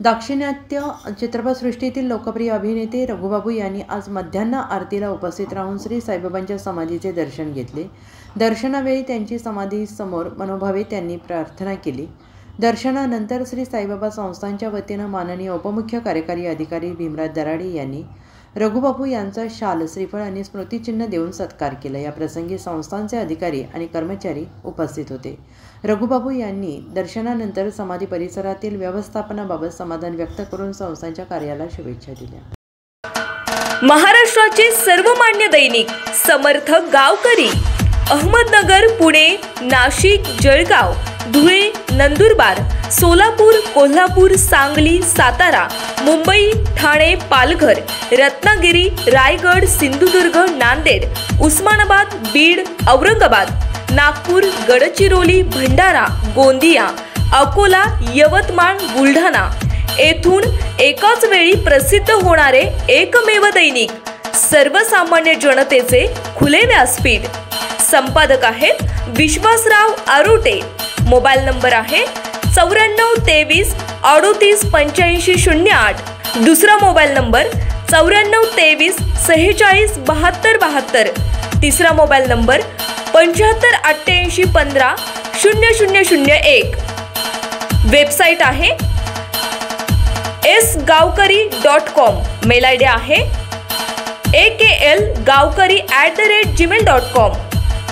दाक्षिणात्य चित्रपटसृष्टीतील लोकप्रिय अभिनेते रघुबाबू यांनी आज मध्यान्ह आरतीला उपस्थित राहून श्री साईबाबांच्या समाधीचे दर्शन घेतले। दर्शनावेळी त्यांची समाधीसमोर मनोभावे त्यांनी प्रार्थना केली। दर्शनानंतर श्री साईबाबा संस्थांच्या वतीनं माननीय उपमुख्य कार्यकारी अधिकारी भीमराज दराडे यांनी रघुबाबू यांचा शाल, श्रीफळ आणि स्मृतिचिन्ह देऊन सत्कार केला। या प्रसंगी संस्थांचे अधिकारी आणि कर्मचारी उपस्थित होते। रघुबाबू यांनी दर्शनानंतर समाधी परिसरातील व्यवस्थापनाबाबत समाधान व्यक्त करून संस्थांच्या कार्याला शुभेच्छा दिल्या। महाराष्ट्राचे सर्वमान्य दैनिक समर्थ गावकरी अहमदनगर, पुणे, नाशिक, जळगाव, धुळे, नंदुरबार, सोलापूर, कोल्हापूर, सांगली, सातारा, मुंबई, ठाणे, पालघर, रत्नागिरी, रायगड, सिंधुदुर्ग, नांदेड, उस्मानाबाद, बीड, औरंगाबाद, नागपूर, गडचिरोली, भंडारा, गोंदिया, अकोला, यवतमाळ, बुलढाणा येथून एकाच वेळी प्रसिद्ध होणारे एकमेव दैनिक, सर्वसामान्य जनतेचे खुले व्यासपीठ। संपादक आहेत विश्वासराव आरोटे। मोबाईल नंबर आहे 9423 38 85 08। दुसरा मोबाईल नंबर 9423 46 72 72। तिसरा मोबाईल नंबर 75 88 15 0001। वेबसाईट आहे sgavkari.com। मेल आयडी आहे aklgavkari@gmail.com।